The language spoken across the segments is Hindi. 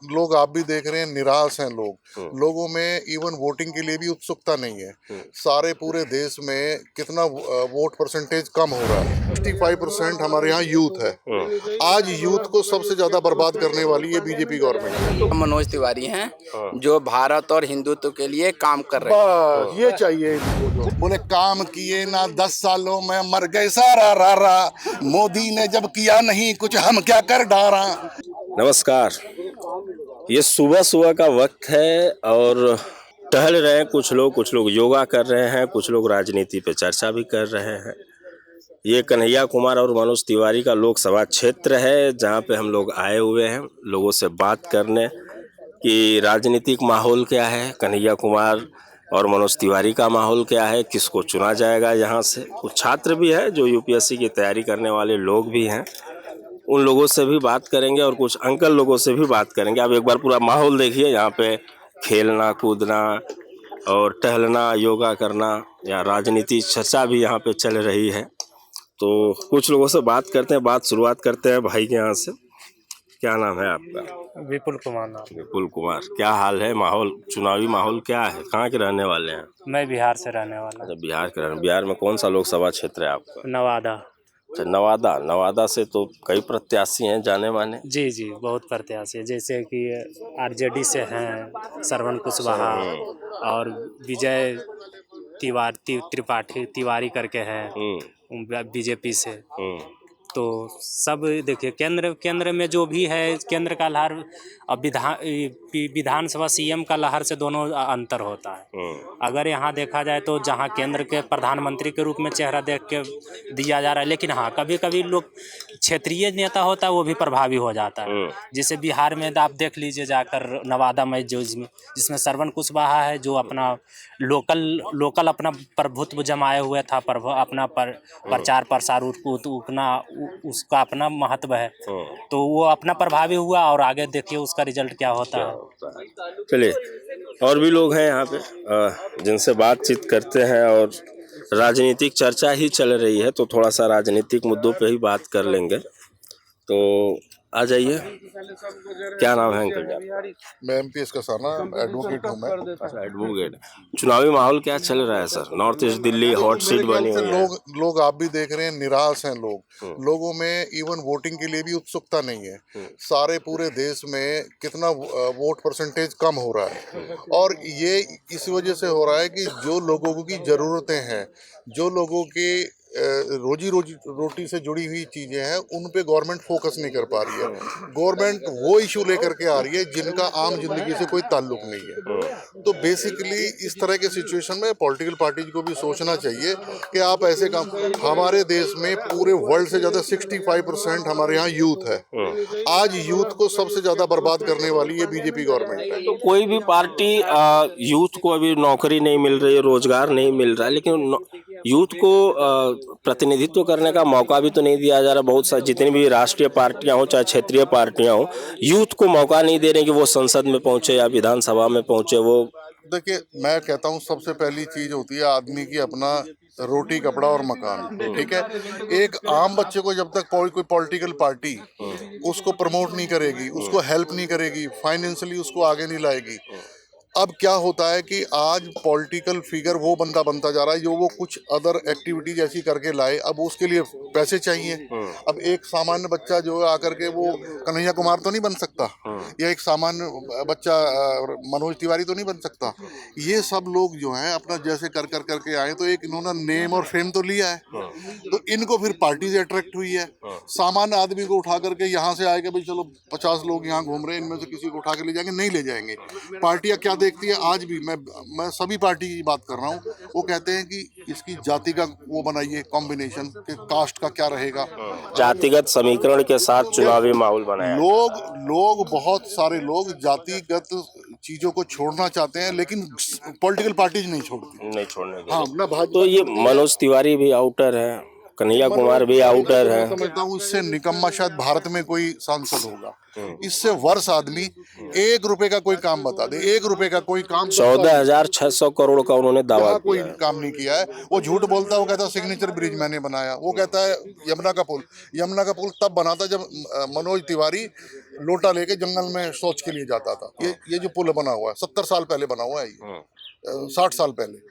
लोग आप भी देख रहे हैं, निराश हैं लोग। लोगों में इवन वोटिंग के लिए भी उत्सुकता नहीं है। सारे पूरे देश में कितना वोट परसेंटेज कम हो रहा है। 65% हमारे यहाँ यूथ है। आज यूथ को सबसे ज्यादा बर्बाद करने वाली ये बीजेपी गवर्नमेंट है। मनोज तिवारी हैं जो भारत और हिंदुत्व के लिए काम कर रहे हैं। बस ये चाहिए इनको। बोले काम किए ना 10 सालों में मर गए सारा रारा, मोदी ने जब किया नहीं कुछ हम क्या कर डारा। नमस्कार, ये सुबह सुबह का वक्त है और टहल रहे हैं कुछ लोग योगा कर रहे हैं, कुछ लोग राजनीति पे चर्चा भी कर रहे हैं। ये कन्हैया कुमार और मनोज तिवारी का लोकसभा क्षेत्र है जहां पे हम लोग आए हुए हैं लोगों से बात करने कि राजनीतिक माहौल क्या है, कन्हैया कुमार और मनोज तिवारी का माहौल क्या है, किसको चुना जाएगा। यहाँ से कुछ छात्र भी हैं जो यूपीएससी की तैयारी करने वाले लोग भी हैं, उन लोगों से भी बात करेंगे और कुछ अंकल लोगों से भी बात करेंगे। आप एक बार पूरा माहौल देखिए, यहाँ पे खेलना कूदना और टहलना, योगा करना या राजनीति चर्चा भी यहाँ पे चल रही है। तो कुछ लोगों से बात करते हैं, शुरुआत करते हैं भाई के यहाँ से। क्या नाम है आपका? विपुल कुमार नाम। विपुल कुमार, क्या हाल है? माहौल, चुनावी माहौल क्या है? कहाँ के रहने वाले हैं? मैं बिहार से रहने वाला। अच्छा, बिहार के रहने। बिहार में कौन सा लोकसभा क्षेत्र है आपका? नवादा। अच्छा, नवादा से तो कई प्रत्याशी हैं जाने माने। जी बहुत प्रत्याशी है, जैसे कि आरजेडी से हैं श्रवण कुशवाहा और विजय त्रिपाठी तिवारी करके हैं बीजेपी से। तो सब देखिए केंद्र में जो भी है, केंद्र का लहर अब विधानसभा सीएम का लहर से दोनों अंतर होता है। अगर यहाँ देखा जाए तो जहाँ केंद्र के प्रधानमंत्री के रूप में चेहरा देख के दिया जा रहा है, लेकिन हाँ कभी कभी लोग क्षेत्रीय नेता होता है वो भी प्रभावी हो जाता है। जैसे बिहार में आप देख लीजिए जाकर नवादा में जिसमें श्रवण कुशवाहा है जो अपना लोकल अपना प्रभुत्व जमाए हुए था, अपना प्रचार प्रसार उतना उसका अपना महत्व है, तो वो अपना प्रभावी हुआ और आगे देखिए उसका रिजल्ट क्या होता है। चलिए, और भी लोग हैं यहाँ पे जिनसे बातचीत करते हैं और राजनीतिक चर्चा ही चल रही है, तो थोड़ा सा राजनीतिक मुद्दों पे ही बात कर लेंगे। तो आ जाइए, क्या नाम है अंकल जी? मैं एमपीएस का साना एडवोकेट हूँ मैं। अच्छा, एडवोकेट। चुनावी माहौल क्या चल रहा है sir? North east Delhi hot seat बनी हुई है। लोग आप भी देख रहे हैं, निराश हैं लोग। लोगों में इवन वोटिंग के लिए भी उत्सुकता नहीं है। सारे पूरे देश में कितना वोट परसेंटेज कम हो रहा है, और ये इस वजह से हो रहा है कि जो लोगों की जरूरतें हैं, जो लोगों के रोजी रोटी से जुड़ी हुई चीजें हैं, उन पे गवर्नमेंट फोकस नहीं कर पा रही है। गवर्नमेंट वो इशू लेकर के आ रही है जिनका आम जिंदगी से कोई ताल्लुक नहीं है। तो बेसिकली इस तरह के सिचुएशन में पॉलिटिकल पार्टीज को भी सोचना चाहिए कि आप ऐसे काम, हमारे देश में पूरे वर्ल्ड से ज्यादा 65% हमारे यहाँ यूथ है। आज यूथ को सबसे ज्यादा बर्बाद करने वाली ये बीजेपी गवर्नमेंट है। तो कोई भी पार्टी यूथ को अभी नौकरी नहीं मिल रही है, रोजगार नहीं मिल रहा है, लेकिन यूथ को प्रतिनिधित्व करने का मौका भी तो नहीं दिया जा रहा। बहुत सारी जितनी भी राष्ट्रीय पार्टियां हो चाहे क्षेत्रीय पार्टियां हो, यूथ को मौका नहीं दे रहे कि वो संसद में पहुंचे या विधानसभा में पहुंचे। वो देखिए, मैं कहता हूँ सबसे पहली चीज होती है आदमी की अपना रोटी कपड़ा और मकान। ठीक है, एक आम बच्चे को जब तक कोई पॉलिटिकल पार्टी उसको प्रमोट नहीं करेगी, उसको हेल्प नहीं करेगी, फाइनेंशियली उसको आगे नहीं लाएगी। अब क्या होता है कि आज पॉलिटिकल फिगर वो बंदा बनता जा रहा है जो वो कुछ अदर एक्टिविटीज ऐसी करके लाए, अब उसके लिए पैसे चाहिए। अब एक सामान्य बच्चा जो है आकर के वो कन्हैया कुमार तो नहीं बन सकता, या एक सामान्य बच्चा मनोज तिवारी तो नहीं बन सकता। ये सब लोग जो हैं अपना जैसे कर करके आए, तो एक इन्होंने नेम और फेम तो लिया है, तो इनको फिर पार्टी से अट्रैक्ट हुई है। सामान्य आदमी को उठा करके यहाँ से आएगा, भाई चलो 50 लोग यहाँ घूम रहे हैं, इनमें से किसी को उठा के ले जाएंगे, नहीं ले जाएंगे। पार्टियां क्या देखती है, आज भी मैं सभी पार्टी की बात कर रहा हूँ, वो कहते हैं कि इसकी जाति का वो बनाइए कॉम्बिनेशन कि कास्ट का क्या रहेगा, जातिगत समीकरण के साथ चुनावी माहौल बनाया। लोग बहुत सारे लोग जातिगत चीजों को छोड़ना चाहते हैं, लेकिन पॉलिटिकल पार्टीज नहीं छोड़ती, नहीं छोड़ने हाँ ना भाजपा। तो ये मनोज तिवारी भी आउटर है, कन्हैया कुमार भी आउटर मैं है। समझता हूँ इससे निकम्मा शायद भारत में कोई सांसद होगा। इससे वर्ष आदमी 1 रुपए का कोई काम बता दे, 1 रुपए का कोई काम 14,600 करोड़ का उन्होंने दावा यहाँ कोई किया है। काम नहीं किया है। वो झूठ बोलता है, वो कहता है सिग्नेचर ब्रिज मैंने बनाया। वो कहता है यमुना का पुल तब बना था जब मनोज तिवारी लोटा लेके जंगल में शौच के लिए जाता था। ये जो पुल बना हुआ है 70 साल पहले बना हुआ है, ये 60 साल पहले।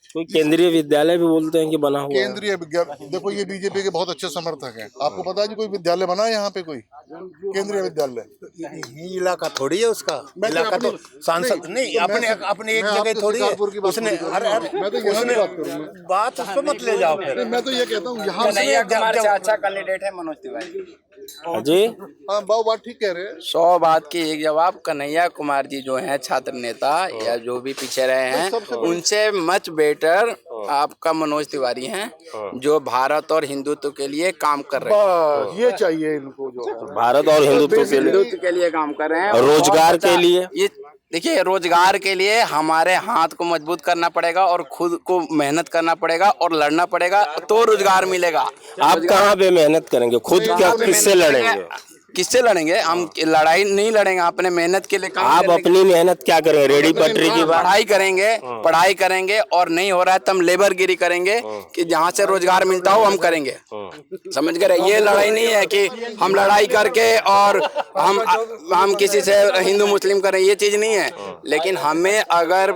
कोई केंद्रीय विद्यालय भी बोलते हैं कि बना हुआ है। केंद्रीय विद्यालय, देखो ये बीजेपी के बहुत अच्छे समर्थक हैं। आपको पता है जी कोई विद्यालय बना है यहाँ पे, कोई केंद्रीय विद्यालय? ये इलाका थोड़ी है उसका, इलाका तो सांसद नहीं, अपने अपने एक जगह थोड़ी है उसने। मैं तो यहाँ की बात करूँ, बात उस पर मत ले जाओ फिर। मैं तो ये कहता हूँ यहाँ कन्हैया कुमार से अच्छा कैंडिडेट है मनोज तिवारी। जी हाँ बाबू बात ठीक कह रहे हैं। 100 बात की एक जवाब। कन्हैया कुमार जी जो हैं छात्र नेता या जो भी पीछे रहे हैं, उनसे मच बेटर आपका मनोज तिवारी हैं, जो भारत और हिंदुत्व के लिए काम कर रहे हैं। बस ये चाहिए इनको, जो है भारत और हिंदुत्व के लिए काम कर रहे हैं। रोजगार के लिए। ये देखिए, रोजगार के लिए हमारे हाथ को मजबूत करना पड़ेगा और खुद को मेहनत करना पड़ेगा और लड़ना पड़ेगा, तो रोजगार मिलेगा। आप कहाँ पे मेहनत करेंगे? खुद क्या, किससे लड़ेंगे? किससे लड़ेंगे? हम लड़ाई नहीं लड़ेंगे, अपने मेहनत के लिए काम आप अपनी मेहनत क्या करेंगे? रेडी पटरी की बात। पढ़ाई करेंगे और नहीं हो रहा है तब लेबरगिरी करेंगे कि जहाँ से रोजगार मिलता हो हम करेंगे। समझ गए? ये लड़ाई नहीं है कि हम लड़ाई करके और हम किसी से हिंदू मुस्लिम करें, ये चीज नहीं है। लेकिन हमें अगर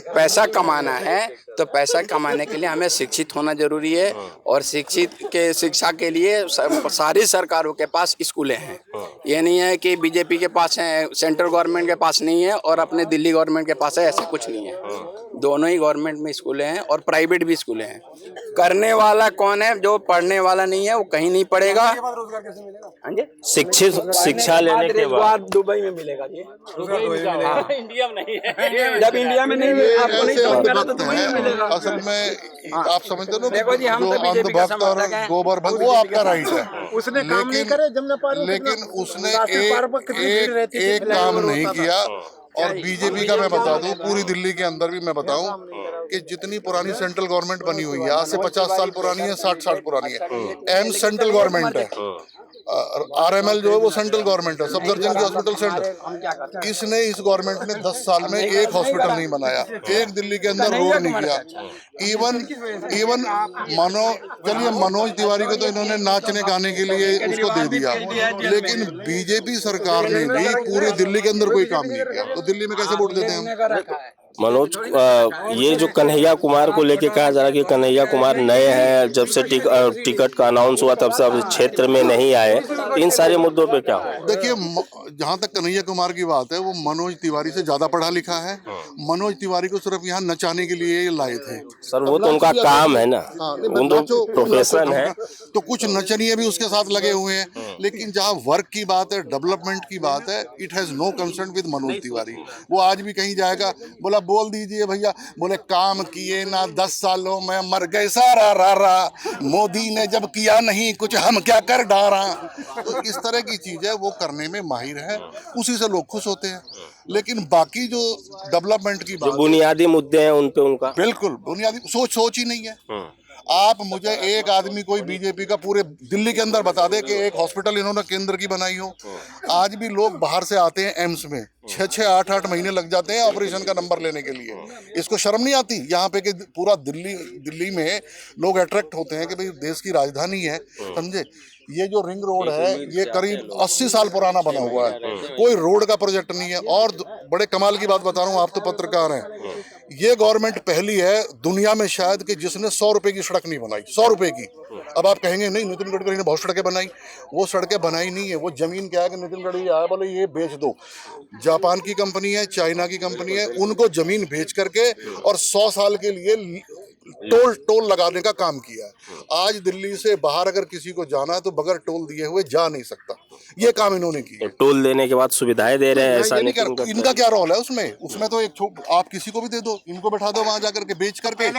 पैसा कमाना है तो पैसा कमाने के लिए हमें शिक्षित होना जरूरी है, और शिक्षा के लिए सारी सरकारों के पास स्कूलें हैं। ये नहीं है कि बीजेपी के पास है, सेंट्रल गवर्नमेंट के पास नहीं है और अपने दिल्ली गवर्नमेंट के पास है, ऐसा कुछ नहीं है। दोनों ही गवर्नमेंट में स्कूलें हैं और प्राइवेट भी स्कूलें हैं। करने वाला कौन है? जो पढ़ने वाला नहीं है वो कहीं नहीं पढ़ेगा। शिक्षित शिक्षा लेने के बाद दुबई में मिलेगा जी, इंडिया में नहीं है। जब इंडिया में नहीं आपको नहीं ऐसे समझ अंधभक्त हैं। असल में आप समझते हो ना, जो अंधभक्त और गोबर भक्त, वो आपका राइट है। उसने काम नहीं करे, जमुना पार, लेकिन उसने एक काम नहीं किया। और बीजेपी का मैं बता दूं, पूरी दिल्ली के अंदर भी मैं बताऊं कि जितनी पुरानी सेंट्रल गवर्नमेंट बनी हुई है, आज से 50 साल पुरानी है, 60 साल पुरानी है। एम्स सेंट्रल गवर्नमेंट है, RML जो है वो सेंट्रल गवर्नमेंट है, सफदरजंग की हॉस्पिटल सेंटर। इसने इस गवर्नमेंट ने 10 साल में एक हॉस्पिटल नहीं बनाया, एक दिल्ली के अंदर रोड नहीं किया। इवन मनोज तिवारी को तो इन्होंने नाचने गाने के लिए उसको दे दिया, लेकिन बीजेपी सरकार ने भी पूरे दिल्ली के अंदर कोई काम नहीं किया। तो दिल्ली में कैसे वोट देते हैं हम? मनोज, ये जो कन्हैया कुमार को लेके कहा जा रहा है कि कन्हैया कुमार नए हैं, जब से टिकट का अनाउंस हुआ तब से अब क्षेत्र में नहीं आए, इन सारे मुद्दों पे क्या हो? देखिए, जहाँ तक कन्हैया कुमार की बात है, वो मनोज तिवारी से ज्यादा पढ़ा लिखा है। मनोज तिवारी को सिर्फ यहाँ नचाने के लिए लाए थे। सर वो तो उनका काम है ना, वो तो प्रोफेशन है। तो कुछ नचनिए भी उसके साथ लगे हुए हैं, लेकिन जहाँ वर्क की बात है, डेवलपमेंट की बात है, it has no concern with Manoj Tiwari. वो आज भी कहीं जाएगा, बोला बोल दीजिए भैया, बोले काम किए ना 10 सालों में मर गए सारा रारा, मोदी ने जब किया नहीं कुछ हम क्या कर डारा। तो इस तरह की चीज है, वो करने में माहिर है, उसी से लोग खुश होते हैं। लेकिन बाकी जो डेवलपमेंट की बात, बुनियादी मुद्दे हैं उन पे उनका बिल्कुल बुनियादी सोच ही नहीं है। आप मुझे एक आदमी कोई बीजेपी का पूरे दिल्ली के अंदर बता दे कि एक हॉस्पिटल इन्होंने केंद्र की बनाई हो। आज भी लोग बाहर से आते हैं एम्स में, 6-6, 8-8 महीने लग जाते हैं ऑपरेशन का नंबर लेने के लिए। इसको शर्म नहीं आती यहाँ पे कि पूरा दिल्ली में लोग अट्रैक्ट होते हैं कि भाई देश की राजधानी है, समझे। ये जो रिंग रोड है, ये करीब 80 साल पुराना बना हुआ है, कोई रोड का प्रोजेक्ट नहीं है। और बड़े कमाल की बात बता रहा हूँ, आप तो पत्रकार हैं, ये गवर्नमेंट पहली है दुनिया में शायद कि जिसने 100 रुपए की सड़क नहीं बनाई, 100 रुपए की। अब आप कहेंगे नहीं, नितिन गडकरी ने बहुत सड़कें बनाई, वो सड़कें बनाई नहीं है, वो जमीन क्या है कि नितिन गडकरी आया बोले ये बेच दो। जापान की कंपनी है, चाइना की कंपनी है, उनको जमीन बेच करके और 100 साल के लिए टोल लगाने का काम किया है। आज दिल्ली से बाहर अगर किसी को जाना है तो बगैर टोल दिए हुए जा नहीं सकता, ये काम इन्होंने किया। टोल देने के बाद सुविधाएं दे रहे हैं, ऐसा नहीं कर, इनका क्या रोल है उसमें तो एक आप किसी को भी दे दो, इनको बैठा दो वहां जाकर के बेच करके,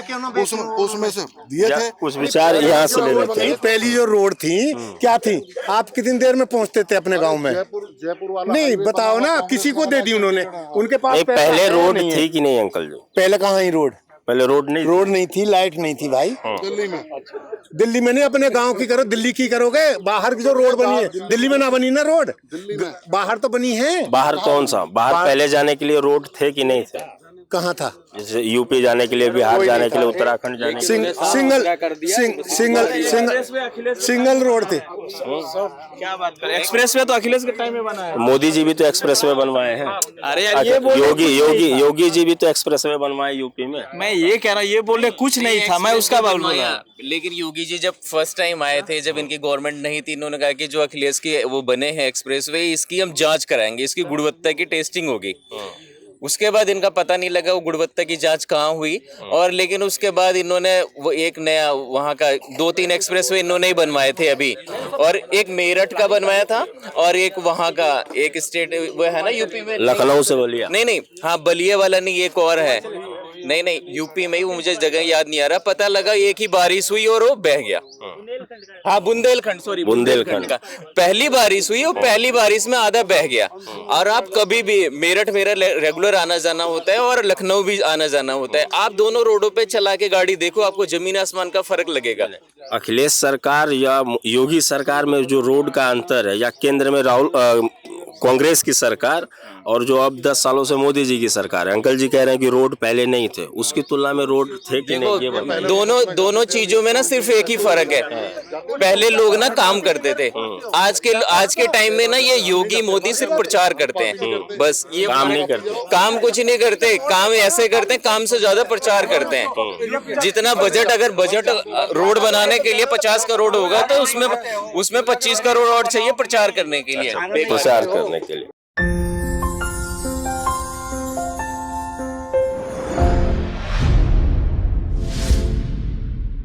उसमें से दिए थे कुछ विचार यहाँ से ले लेते हैं। पहली जो रोड थी क्या थी, आप कितनी देर में पहुंचते थे अपने गांव में? जयपुर वाला नहीं बताओ ना, किसी को दे दी उन्होंने, उनके पास पहले रोड थी कि नहीं अंकल जी? पहले कहाँ ही रोड, पहले रोड नहीं रोड नहीं थी, लाइट नहीं थी भाई। दिल्ली में दिल्ली में नहीं, अपने गांव की करो, दिल्ली की करोगे। बाहर की जो रोड बनी है, दिल्ली में ना बनी ना रोड, बाहर तो बनी है। बाहर कौन सा? बाहर पहले जाने के लिए रोड थे कि नहीं थे? कहाँ था? जैसे यूपी जाने के लिए, बिहार जाने के लिए, उत्तराखंड जाने के लिए सिंगल रोड थे। क्या बात कर, एक्सप्रेस वे तो अखिलेश के टाइम में बना है। मोदी जी भी तो एक्सप्रेस वे बनवाए हैं। अरे यार ये बोल योगी जी भी तो एक्सप्रेस वे बनवाए यूपी में। मैं ये कह रहा हूँ, ये बोल रहे कुछ नहीं था, मैं उसका बात बोल रहा हूँ। लेकिन योगी जी जब फर्स्ट टाइम आए थे, जब इनकी गवर्नमेंट नहीं थी, इन्होंने कहा कि जो अखिलेश के वो बने हैं एक्सप्रेसवे, इसकी हम जांच कराएंगे, इसकी गुणवत्ता की टेस्टिंग होगी। उसके बाद इनका पता नहीं लगा वो गुणवत्ता की जांच कहाँ हुई। और लेकिन उसके बाद इन्होंने वो एक नया वहाँ का 2-3 एक्सप्रेसवे इन्होंने ही बनवाए थे अभी, और एक मेरठ का बनवाया था, और एक वहाँ का एक स्टेट वो है ना यूपी में, लखनऊ से बलिया। नहीं, हाँ बलिया वाला नहीं, एक और है, नहीं यूपी में ही, वो मुझे जगह याद नहीं आ रहा। पता लगा एक ही बारिश हुई और वो बह गया। हाँ बुंदेलखंड, सॉरी बुंदेलखंड का पहली बारिश हुई और पहली बारिश में आधा बह गया। और आप कभी भी, मेरठ मेरा रेगुलर आना जाना होता है और लखनऊ भी आना जाना होता है, आप दोनों रोडों पे चला के गाड़ी देखो, आपको जमीन आसमान का फर्क लगेगा। अखिलेश सरकार या योगी सरकार में जो रोड का अंतर है, या केंद्र में कांग्रेस की सरकार, और जो अब 10 सालों से मोदी जी की सरकार है, अंकल जी कह रहे हैं कि रोड पहले नहीं थे, उसकी तुलना में रोड थे कि नहीं, ये बताइए। दोनों चीजों में ना सिर्फ एक ही फर्क है, पहले लोग ना काम करते थे, आज के टाइम में ना ये योगी मोदी सिर्फ प्रचार करते हैं, बस ये काम नहीं करते, काम कुछ नहीं करते, काम ऐसे करते हैं, काम से ज्यादा प्रचार करते हैं। जितना बजट, अगर बजट रोड बनाने के लिए 50 करोड़ होगा तो उसमें 25 करोड़ और चाहिए प्रचार करने के लिए, प्रचार करने के लिए।